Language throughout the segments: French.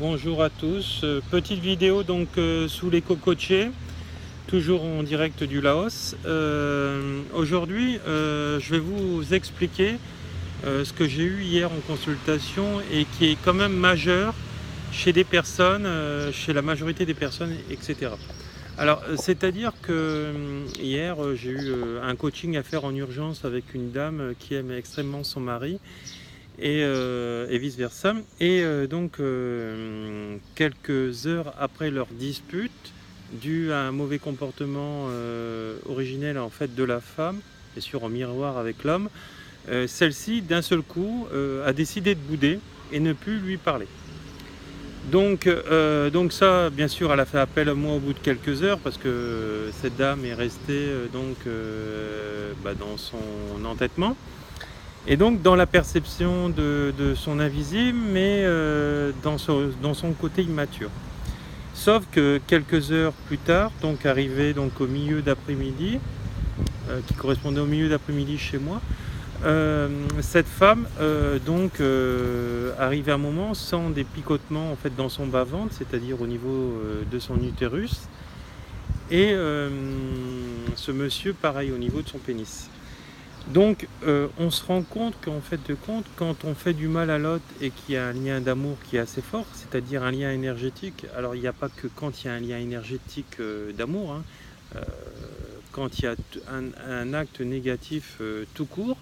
Bonjour à tous. Petite vidéo donc sous les cocotiers, toujours en direct du Laos. Aujourd'hui, je vais vous expliquer ce que j'ai eu hier en consultation et qui est quand même majeur chez des personnes, chez la majorité des personnes, etc. Alors, c'est-à-dire que hier, j'ai eu un coaching à faire en urgence avec une dame qui aime extrêmement son mari et vice-versa. Quelques heures après leur dispute, dû à un mauvais comportement originel en fait de la femme, bien sûr en miroir avec l'homme, celle-ci d'un seul coup a décidé de bouder et ne plus lui parler. Donc ça, bien sûr, elle a fait appel à moi au bout de quelques heures parce que cette dame est restée dans son entêtement. Et donc dans la perception de son invisible, mais dans son côté immature. Sauf que quelques heures plus tard, donc arrivé donc, au milieu d'après-midi, qui correspondait au milieu d'après-midi chez moi, cette femme arrivait à un moment sans des picotements en fait, dans son bas-ventre, c'est-à-dire au niveau de son utérus, et ce monsieur pareil au niveau de son pénis. Donc on se rend compte qu'en fait de compte, quand on fait du mal à l'autre et qu'il y a un lien d'amour qui est assez fort, c'est-à-dire un lien énergétique, alors il n'y a pas que quand il y a un lien énergétique d'amour, hein, quand il y a un acte négatif tout court,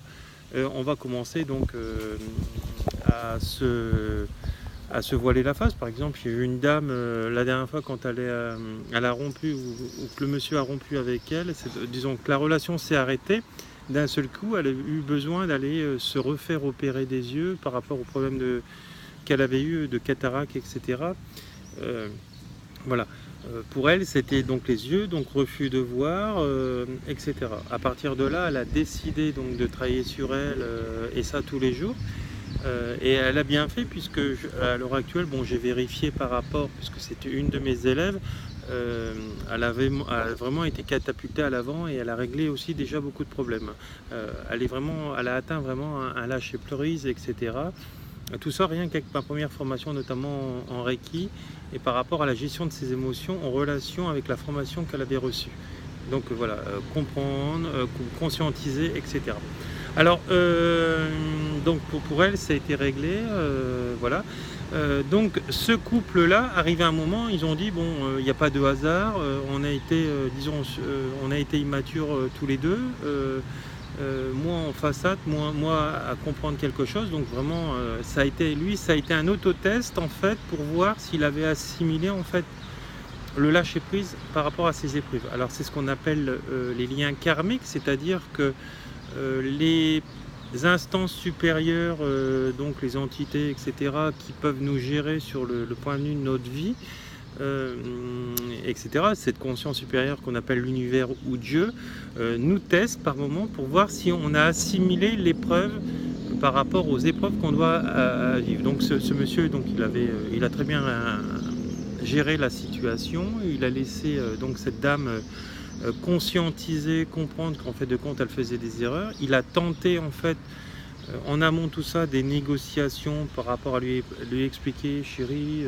on va commencer donc à se voiler la face. Par exemple, il y a eu une dame la dernière fois quand elle a rompu ou que le monsieur a rompu avec elle, disons que la relation s'est arrêtée. D'un seul coup, elle a eu besoin d'aller se refaire opérer des yeux par rapport au problème qu'elle avait eu de cataracte, etc. Voilà. Pour elle, c'était donc les yeux, donc refus de voir, etc. À partir de là, elle a décidé donc de travailler sur elle, et ça tous les jours. Et elle a bien fait puisque à l'heure actuelle, bon, j'ai vérifié par rapport, puisque c'était une de mes élèves, elle a vraiment été catapultée à l'avant et elle a réglé aussi déjà beaucoup de problèmes. Elle a atteint vraiment un lâcher prise, etc. Tout ça rien qu'avec ma première formation, notamment en Reiki, et par rapport à la gestion de ses émotions en relation avec la formation qu'elle avait reçue. Donc voilà, comprendre, conscientiser, etc. Alors, donc pour elle, ça a été réglé, voilà. Donc ce couple-là, arrivé à un moment, ils ont dit bon, il n'y a pas de hasard, on a été, on a été immatures tous les deux, moi en façade, moi à comprendre quelque chose. Donc vraiment, ça a été un autotest en fait pour voir s'il avait assimilé en fait le lâcher prise par rapport à ses épreuves. Alors c'est ce qu'on appelle les liens karmiques, c'est-à-dire que les instances supérieures, donc les entités, etc., qui peuvent nous gérer sur le point de vue de notre vie, etc., cette conscience supérieure qu'on appelle l'univers ou Dieu, nous teste par moment pour voir si on a assimilé l'épreuve par rapport aux épreuves qu'on doit vivre. Donc ce monsieur, donc, il a très bien géré la situation, il a laissé donc cette dame conscientiser, comprendre qu'en fait de compte elle faisait des erreurs. Il a tenté en fait en amont tout ça des négociations par rapport à lui expliquer, chérie,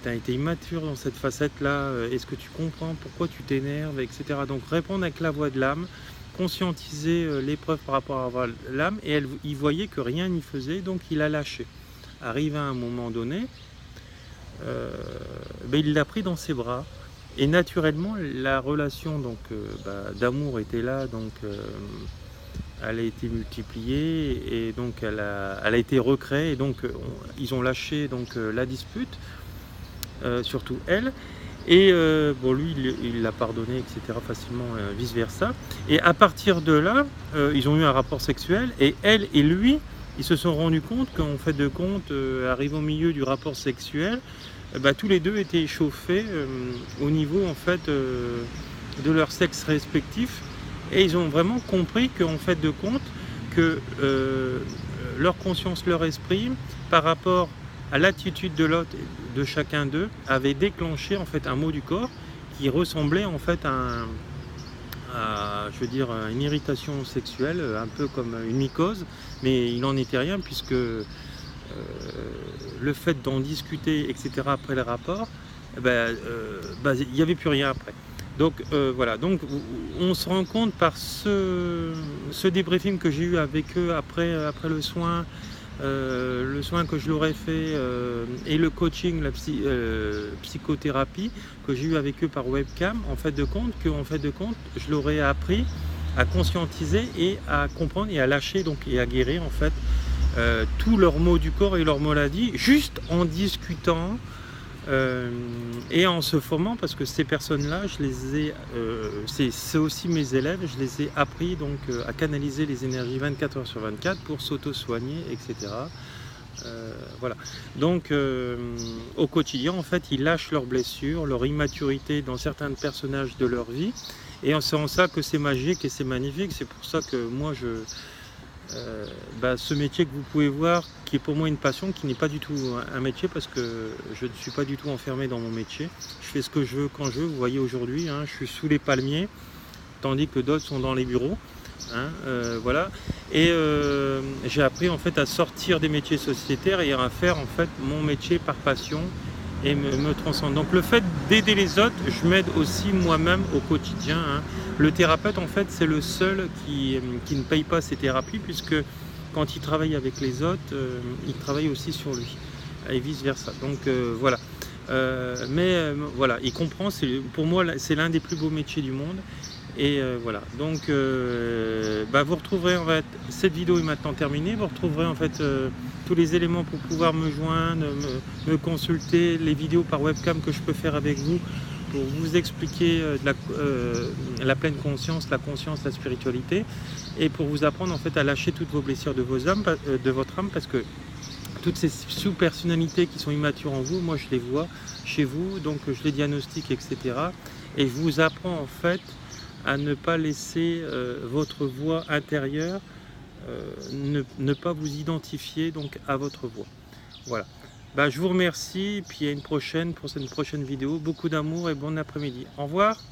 tu as été immature dans cette facette là, est-ce que tu comprends pourquoi tu t'énerves, etc. Donc répondre avec la voix de l'âme, conscientiser l'épreuve par rapport à l'âme, et il voyait que rien n'y faisait, donc il a lâché. Arrivé à un moment donné, il l'a pris dans ses bras. Et naturellement, la relation d'amour était là, donc elle a été multipliée et donc elle a été recréée. Et donc ils ont lâché donc la dispute, surtout elle. Et lui, il l'a pardonné, etc. facilement, vice versa. Et à partir de là, ils ont eu un rapport sexuel et elle et lui, ils se sont rendus compte qu'en fait de compte, arrivé au milieu du rapport sexuel, tous les deux étaient échauffés au niveau en fait de leur sexe respectif, et ils ont vraiment compris qu'en fait de compte que leur conscience, leur esprit par rapport à l'attitude de l'autre, de chacun d'eux, avait déclenché en fait un mot du corps qui ressemblait en fait à une irritation sexuelle, un peu comme une mycose, mais il n'en était rien puisque le fait d'en discuter, etc., après le rapport, il n'y avait plus rien après. Donc voilà, donc on se rend compte par ce débriefing que j'ai eu avec eux après le soin que je leur ai fait et le coaching, la psychothérapie que j'ai eu avec eux par webcam, en fait de compte, je leur ai appris à conscientiser et à comprendre et à lâcher, donc, et à guérir en fait tous leurs maux du corps et leurs maladies, juste en discutant et en se formant, parce que ces personnes-là, je les ai, c'est aussi mes élèves, je les ai appris donc à canaliser les énergies 24 heures sur 24 pour s'auto-soigner, etc. Voilà. Donc au quotidien, en fait, ils lâchent leurs blessures, leur immaturité dans certains personnages de leur vie, et c'est en ça que c'est magique et c'est magnifique. C'est pour ça que moi ce métier que vous pouvez voir, qui est pour moi une passion, qui n'est pas du tout un métier, parce que je ne suis pas du tout enfermé dans mon métier. Je fais ce que je veux quand je veux. Vous voyez aujourd'hui, je suis sous les palmiers, tandis que d'autres sont dans les bureaux. Voilà. Et j'ai appris en fait à sortir des métiers sociétaires et à faire en fait mon métier par passion et me transcende. Donc le fait d'aider les autres, je m'aide aussi moi-même au quotidien. Le thérapeute, en fait, c'est le seul qui ne paye pas ses thérapies, puisque quand il travaille avec les autres, il travaille aussi sur lui, et vice-versa. Donc voilà. Voilà, il comprend, pour moi, c'est l'un des plus beaux métiers du monde. Et voilà, donc vous retrouverez, en fait, cette vidéo est maintenant terminée, vous retrouverez en fait tous les éléments pour pouvoir me joindre, me consulter, les vidéos par webcam que je peux faire avec vous pour vous expliquer la pleine conscience, la conscience, la spiritualité, et pour vous apprendre en fait à lâcher toutes vos blessures de votre âme, parce que toutes ces sous-personnalités qui sont immatures en vous, moi je les vois chez vous, donc je les diagnostique, etc. Et je vous apprends en fait à ne pas laisser votre voix intérieure, ne pas vous identifier donc à votre voix. Voilà. Je vous remercie, et puis à une prochaine, pour cette prochaine vidéo. Beaucoup d'amour et bon après-midi. Au revoir.